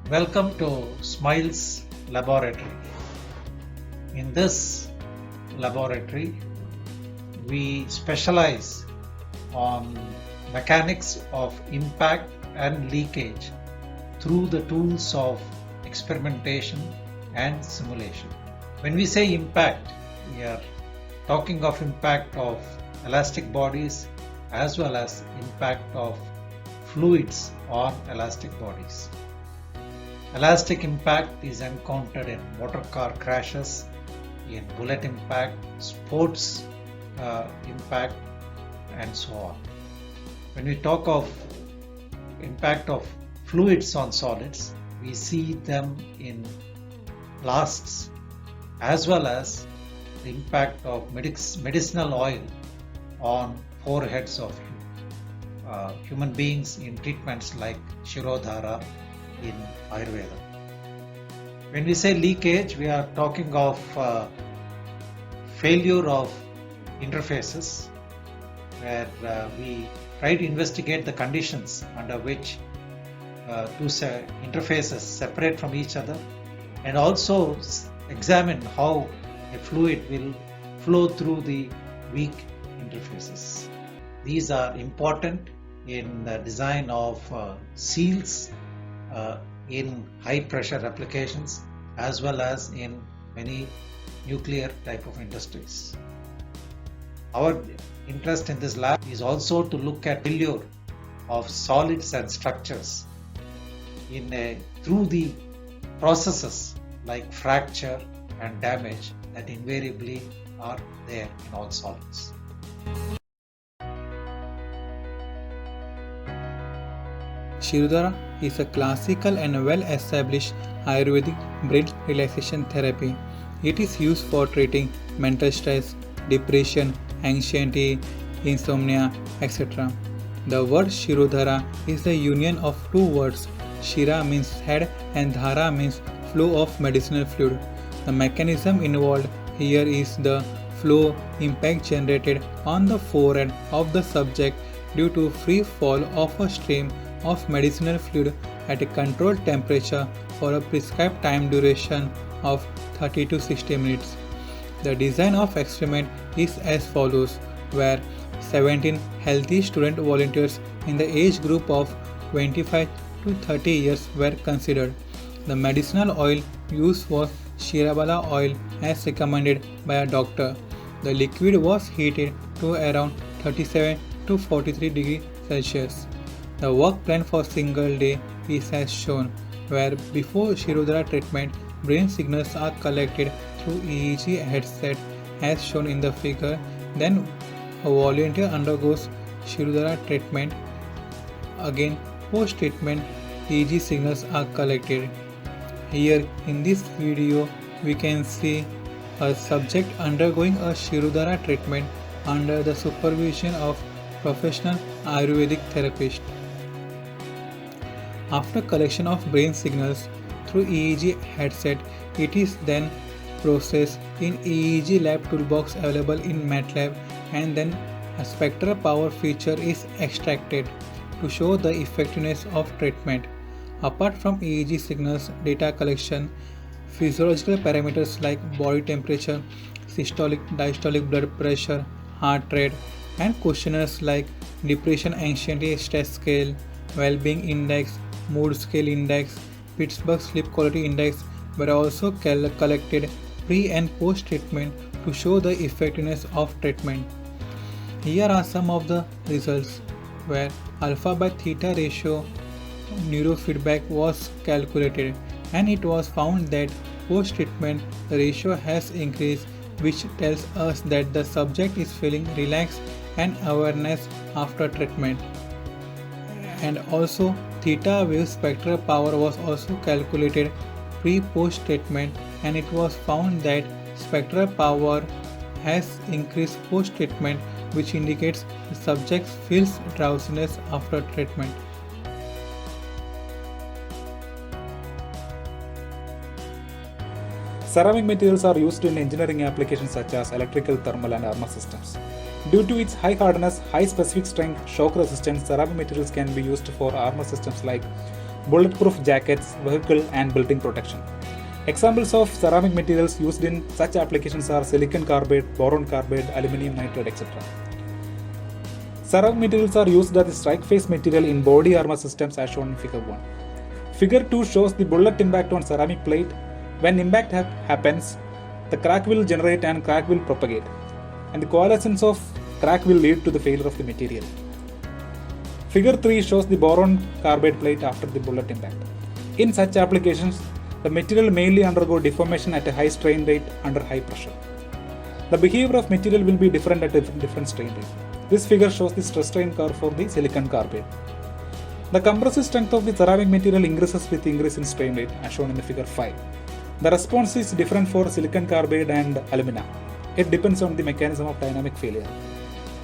Welcome to Smiles Laboratory. In this laboratory, we specialize on mechanics of impact and leakage through the tools of experimentation and simulation. When we say impact, we are talking of impact of elastic bodies as well as impact of fluids on elastic bodies. Elastic impact is encountered in motor car crashes, in bullet impact, sports impact, and so on. When we talk of impact of fluids on solids, we see them in blasts as well as the impact of medicinal oil on foreheads of human beings in treatments like Shirodhara in Ayurveda. When we say leakage, we are talking of failure of interfaces where we try to investigate the conditions under which two interfaces separate from each other, and also examine how a fluid will flow through the weak interfaces. These are important in the design of seals in high pressure applications as well as in many nuclear type of industries. Our interest in this lab is also to look at failure of solids and structures through the processes like fracture and damage that invariably are there in all solids. Shirodhara is a classical and well-established Ayurvedic brain relaxation therapy. It is used for treating mental stress, depression, anxiety, insomnia, etc. The word Shirodhara is the union of two words. Shira means head and Dhara means flow of medicinal fluid. The mechanism involved here is the flow impact generated on the forehead of the subject due to free fall of a stream of medicinal fluid at a controlled temperature for a prescribed time duration of 30 to 60 minutes. The design of experiment is as follows, where 17 healthy student volunteers in the age group of 25 to 30 years were considered. The medicinal oil used was Shirabala oil as recommended by a doctor. The liquid was heated to around 37 to 43 degrees Celsius. The work plan for single day is as shown, where before Shirodhara treatment, brain signals are collected through EEG headset as shown in the figure. Then a volunteer undergoes Shirodhara treatment. Again, post-treatment EEG signals are collected. Here in this video, we can see a subject undergoing a Shirodhara treatment under the supervision of professional Ayurvedic therapist. After collection of brain signals through EEG headset, it is then processed in EEG lab toolbox available in MATLAB, and then a spectral power feature is extracted to show the effectiveness of treatment. Apart from EEG signals data collection, physiological parameters like body temperature, systolic, diastolic blood pressure, heart rate, and questionnaires like depression, anxiety, stress scale, well-being index, mood scale index, Pittsburgh sleep quality index were also collected pre and post treatment to show the effectiveness of treatment. Here are some of the results, where alpha by theta ratio neurofeedback was calculated, and it was found that post treatment the ratio has increased, which tells us that the subject is feeling relaxed and awareness after treatment. And also theta wave spectral power was also calculated pre-post treatment, and it was found that spectral power has increased post treatment, which indicates the subject feels drowsiness after treatment. Ceramic materials are used in engineering applications such as electrical, thermal, and armor systems. Due to its high hardness, high specific strength, shock resistance, ceramic materials can be used for armor systems like bulletproof jackets, vehicle and building protection. Examples of ceramic materials used in such applications are silicon carbide, boron carbide, aluminum nitride, etc. Ceramic materials are used as the strike face material in body armor systems as shown in Figure 1. Figure 2 shows the bullet impact on ceramic plate. When impact happens, the crack will generate and crack will propagate, and the coalescence of crack will lead to the failure of the material. Figure 3 shows the boron carbide plate after the bullet impact. In such applications, the material mainly undergo deformation at a high strain rate under high pressure. The behavior of material will be different at a different strain rate. This figure shows the stress strain curve for the silicon carbide. The compressive strength of the ceramic material increases with increase in strain rate as shown in the figure 5. The response is different for silicon carbide and alumina. It depends on the mechanism of dynamic failure.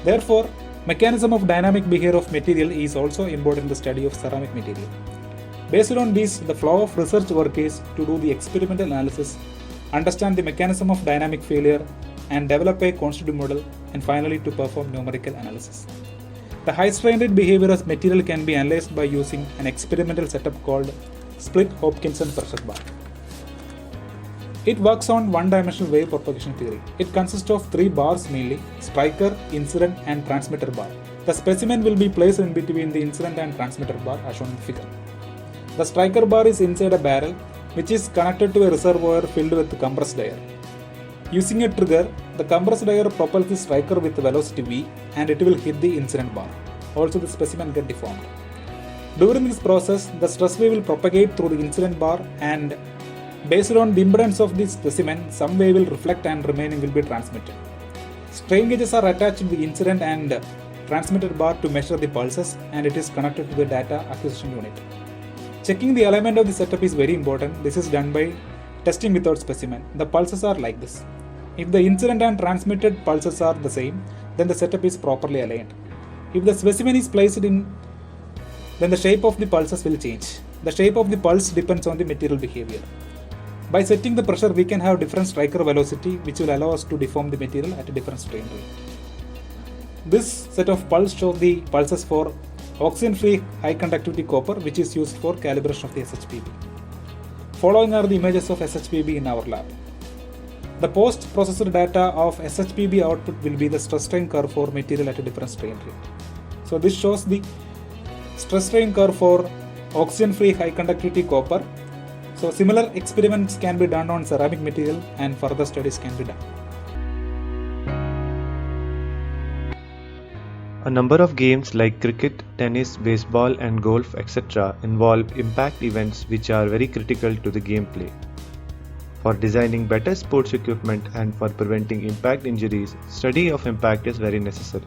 Therefore, mechanism of dynamic behavior of material is also important in the study of ceramic material. Based on this, the flow of research work is to do the experimental analysis, understand the mechanism of dynamic failure, and develop a constitutive model, and finally to perform numerical analysis. The high strain rate behavior of material can be analyzed by using an experimental setup called split Hopkinson pressure bar. It works on one-dimensional wave propagation theory. It consists of 3 bars mainly: striker, incident and transmitter bar. The specimen will be placed in between the incident and transmitter bar as shown in the figure. The striker bar is inside a barrel which is connected to a reservoir filled with compressed air. Using a trigger, the compressed air propels the striker with velocity v and it will hit the incident bar. Also the specimen gets deformed. During this process, the stress wave will propagate through the incident bar, and based on the impedance of the specimen, some wave will reflect and remaining will be transmitted. Strain gauges are attached to the incident and transmitted bar to measure the pulses, and it is connected to the data acquisition unit. Checking the alignment of the setup is very important. This is done by testing without specimen. The pulses are like this. If the incident and transmitted pulses are the same, then the setup is properly aligned. If the specimen is placed in, then the shape of the pulses will change. The shape of the pulse depends on the material behavior. By setting the pressure, we can have different striker velocity, which will allow us to deform the material at a different strain rate. This set of pulse shows the pulses for oxygen-free high conductivity copper, which is used for calibration of the SHPB. Following are the images of SHPB in our lab. The post-processed data of SHPB output will be the stress strain curve for material at a different strain rate. So this shows the stress strain curve for oxygen-free high conductivity copper. So similar experiments can be done on ceramic material and further studies can be done. A number of games like cricket, tennis, baseball and golf etc. involve impact events which are very critical to the gameplay. For designing better sports equipment and for preventing impact injuries, study of impact is very necessary.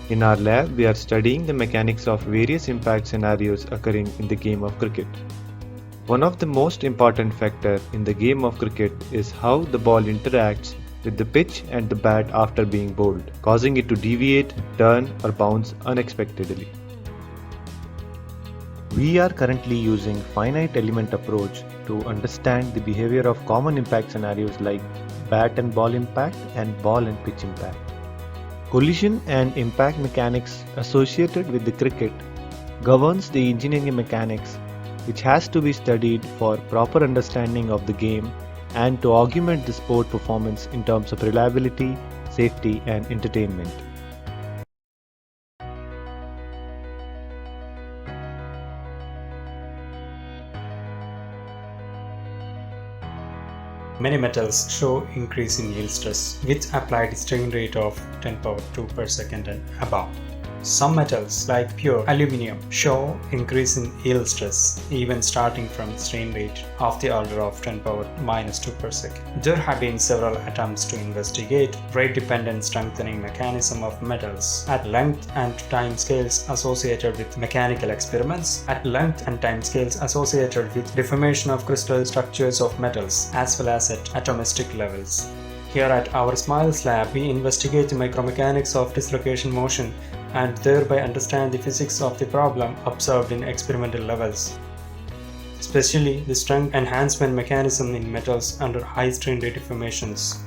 In our lab, we are studying the mechanics of various impact scenarios occurring in the game of cricket. One of the most important factors in the game of cricket is how the ball interacts with the pitch and the bat after being bowled, causing it to deviate, turn or bounce unexpectedly. We are currently using finite element approach to understand the behavior of common impact scenarios like bat and ball impact and ball and pitch impact. Collision and impact mechanics associated with the cricket governs the engineering mechanics which has to be studied for proper understanding of the game and to augment the sport performance in terms of reliability, safety and entertainment. Many metals show increase in yield stress with applied strain rate of 10 power 2 per second and above. Some metals like pure aluminium show increase in yield stress even starting from strain rate of the order of 10 power minus 2 per second. There have been several attempts to investigate rate-dependent strengthening mechanism of metals at length and time scales associated with mechanical experiments, at length and time scales associated with deformation of crystal structures of metals, as well as at atomistic levels. Here at our SMILES lab, we investigate the micromechanics of dislocation motion and thereby understand the physics of the problem observed in experimental levels, especially the strength enhancement mechanism in metals under high strain rate deformations.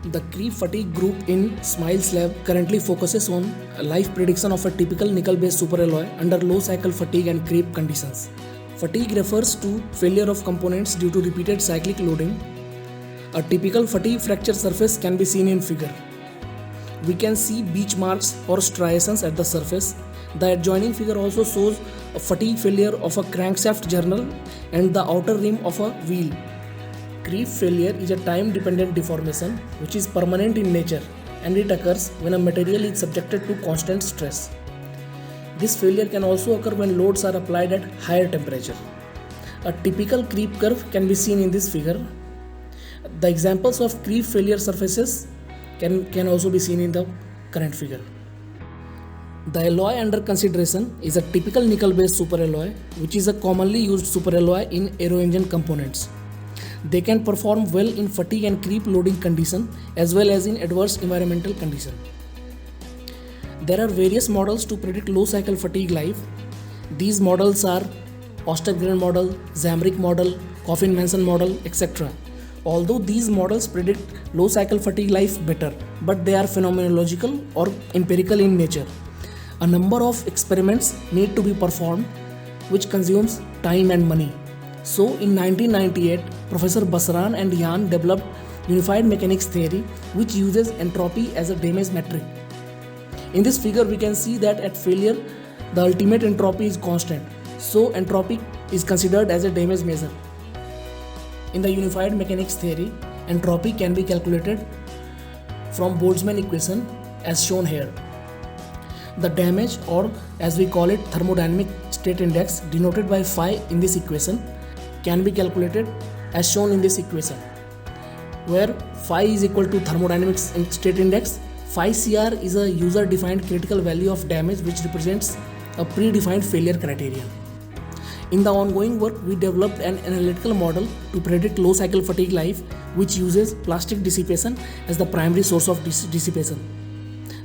The creep fatigue group in Smiles Lab currently focuses on life prediction of a typical nickel-based superalloy under low cycle fatigue and creep conditions. Fatigue refers to failure of components due to repeated cyclic loading. A typical fatigue fracture surface can be seen in figure. We can see beach marks or striations at the surface. The adjoining figure also shows a fatigue failure of a crankshaft journal and the outer rim of a wheel. Creep failure is a time-dependent deformation which is permanent in nature, and it occurs when a material is subjected to constant stress. This failure can also occur when loads are applied at higher temperature. A typical creep curve can be seen in this figure. The examples of creep failure surfaces can also be seen in the current figure. The alloy under consideration is a typical nickel-based superalloy, which is a commonly used superalloy in aero engine components. They can perform well in fatigue and creep loading condition as well as in adverse environmental condition. There are various models to predict low cycle fatigue life. These models are Ostergren model, Zamrick model, Coffin-Manson model, etc. Although these models predict low cycle fatigue life better, but they are phenomenological or empirical in nature. A number of experiments need to be performed, which consumes time and money. So in 1998, Professor Basran and Yan developed unified mechanics theory, which uses entropy as a damage metric. In this figure, we can see that at failure, the ultimate entropy is constant. So entropy is considered as a damage measure. In the unified mechanics theory, entropy can be calculated from Boltzmann equation as shown here. The damage, or as we call it, thermodynamic state index, denoted by phi in this equation, can be calculated as shown in this equation, where phi is equal to thermodynamic state index. Phi CR is a user defined critical value of damage which represents a predefined failure criterion. In the ongoing work, we developed an analytical model to predict low cycle fatigue life, which uses plastic dissipation as the primary source of dissipation.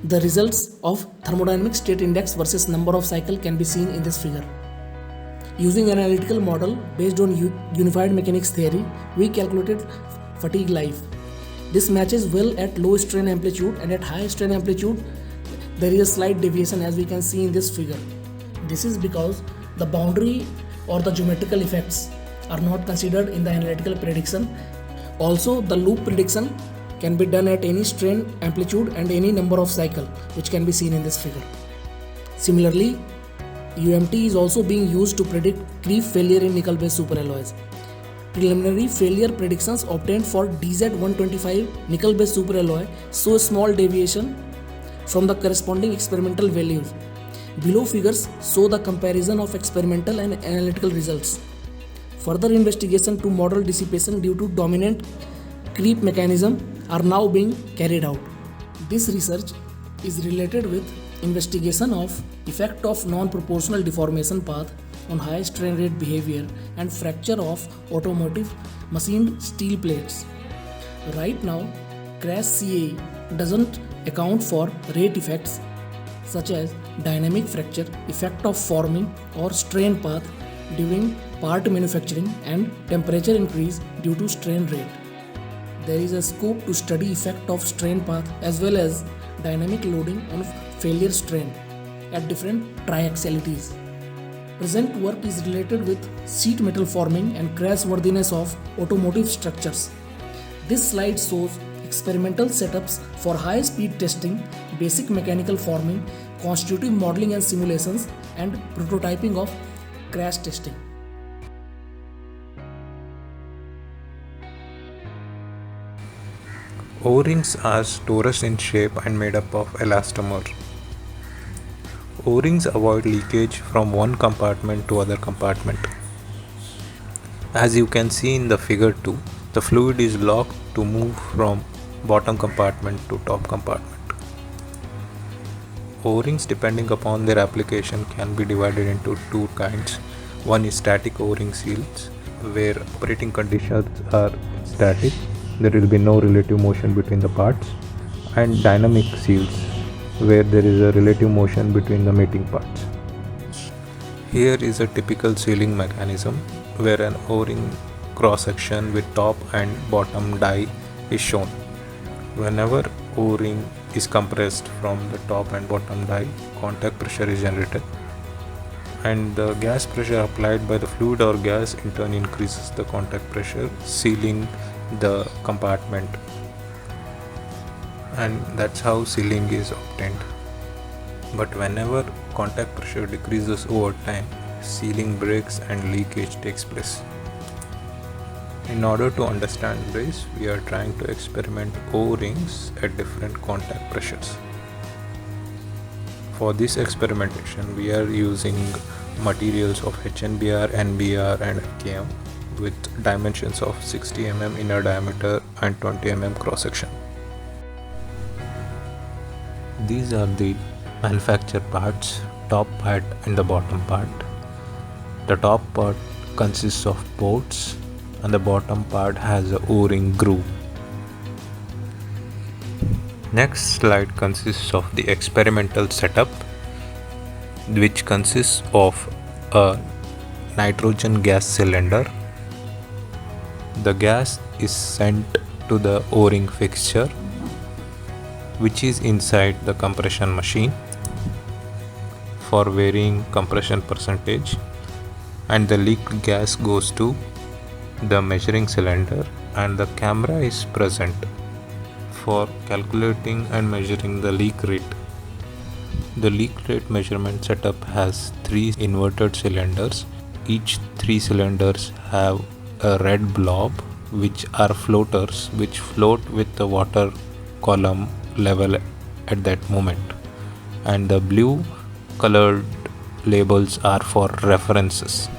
The results of thermodynamic state index versus number of cycle can be seen in this figure. Using an analytical model based on unified mechanics theory, we calculated fatigue life. This matches well at low strain amplitude, and at high strain amplitude there is a slight deviation, as we can see in this figure. This is because the boundary or the geometrical effects are not considered in the analytical prediction. Also, the loop prediction can be done at any strain amplitude and any number of cycle, which can be seen in this figure. Similarly, UMT is also being used to predict creep failure in nickel-based superalloys. Preliminary failure predictions obtained for DZ125 nickel-based superalloy show a small deviation from the corresponding experimental values. Below figures show the comparison of experimental and analytical results. Further investigation to model dissipation due to dominant creep mechanism are now being carried out. This research is related with investigation of effect of non-proportional deformation path on high strain rate behavior and fracture of automotive machined steel plates. Right now, crash CAE doesn't account for rate effects such as dynamic fracture, effect of forming or strain path during part manufacturing, and temperature increase due to strain rate. There is a scope to study effect of strain path as well as dynamic loading on failure strain at different triaxialities. Present work is related with sheet metal forming and crash worthiness of automotive structures. This slide shows experimental setups for high speed testing, basic mechanical forming, constitutive modeling and simulations, and prototyping of crash testing. O-rings are torus in shape and made up of elastomer. O-rings avoid leakage from one compartment to other compartment. As you can see in the figure 2, the fluid is locked to move from bottom compartment to top compartment. O-rings, depending upon their application, can be divided into two kinds. One is static O-ring seals, where operating conditions are static, there will be no relative motion between the parts, and dynamic seals, where there is a relative motion between the mating parts. Here is a typical sealing mechanism, where an O-ring cross section with top and bottom die is shown. Whenever O-ring is compressed from the top and bottom die, contact pressure is generated, and the gas pressure applied by the fluid or gas in turn increases the contact pressure, sealing the compartment, and that's how sealing is obtained. But whenever contact pressure decreases over time, sealing breaks and leakage takes place. In order to understand this, we are trying to experiment O-rings at different contact pressures. For this experimentation, we are using materials of HNBR, NBR and FKM with dimensions of 60 mm inner diameter and 20 mm cross section. These are the manufactured parts, top part and the bottom part. The top part consists of ports and the bottom part has a O-ring groove. Next slide consists of the experimental setup, which consists of a nitrogen gas cylinder. The gas is sent to the O-ring fixture, which is inside the compression machine for varying compression percentage, and the leaked gas goes to the measuring cylinder, and the camera is present for calculating and measuring the leak rate. The leak rate measurement setup has 3 inverted cylinders. Each 3 cylinders have a red blob, which are floaters which float with the water column level at that moment, and the blue colored labels are for references.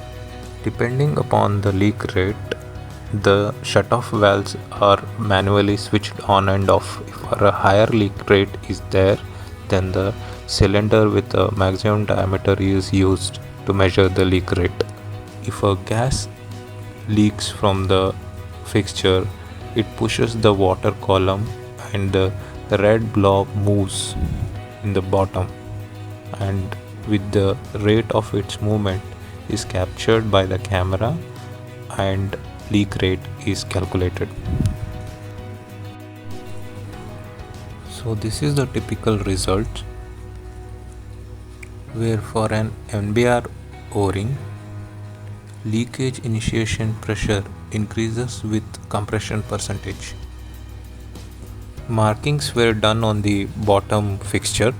Depending upon the leak rate, the shutoff valves are manually switched on and off. If a higher leak rate is there, then the cylinder with a maximum diameter is used to measure the leak rate. If a gas leaks from the fixture, it pushes the water column and the red blob moves in the bottom, and with the rate of its movement is captured by the camera and leak rate is calculated. So this is the typical result, where for an NBR O-ring, leakage initiation pressure increases with compression percentage. Markings were done on the bottom fixture.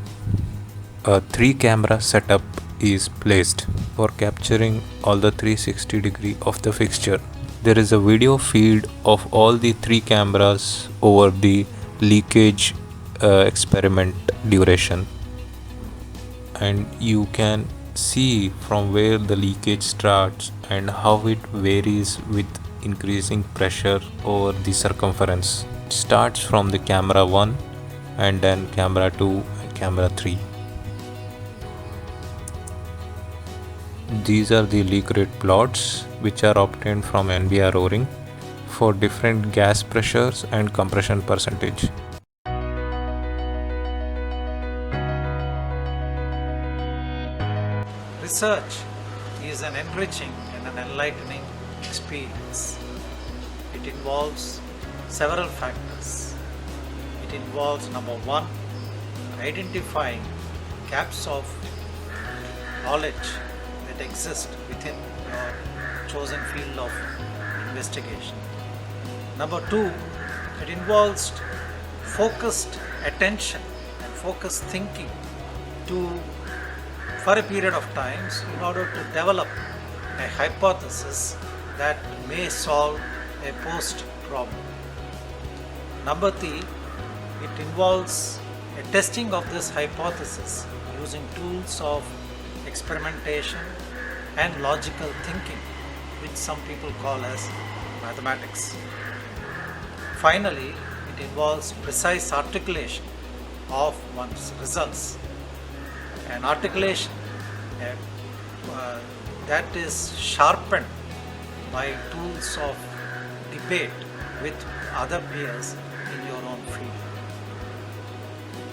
A 3-camera setup is placed for capturing all the 360° of the fixture. There is a video feed of all the 3 cameras over the leakage experiment duration, and you can see from where the leakage starts and how it varies with increasing pressure over the circumference. It starts from the camera 1 and then camera 2 and camera 3. These are the leak rate plots which are obtained from NBR O-ring for different gas pressures and compression percentage. Research is an enriching and an enlightening experience. It involves several factors. It involves, number 1, identifying gaps of knowledge that exist within your chosen field of investigation. Number 2, it involves focused attention and focused thinking for a period of times in order to develop a hypothesis that may solve a post problem. Number 3, it involves a testing of this hypothesis using tools of experimentation and logical thinking, which some people call as mathematics. Finally, it involves precise articulation of one's results. An articulation that is sharpened by tools of debate with other peers in your own field.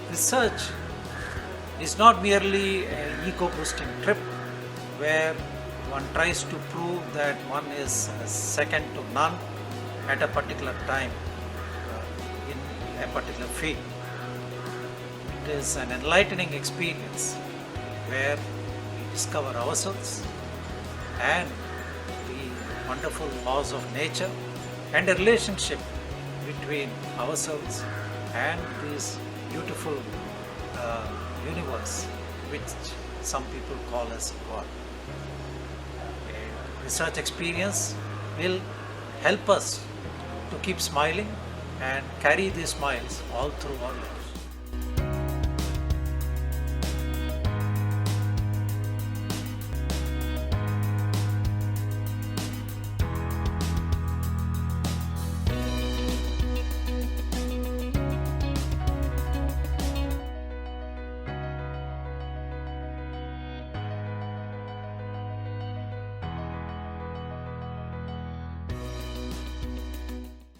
Research is not merely an ego-boosting trip where one tries to prove that one is second to none at a particular time in a particular field. It is an enlightening experience where we discover ourselves and the wonderful laws of nature and a relationship between ourselves and this beautiful universe which some people call as God. A research experience will help us to keep smiling and carry these smiles all through our life.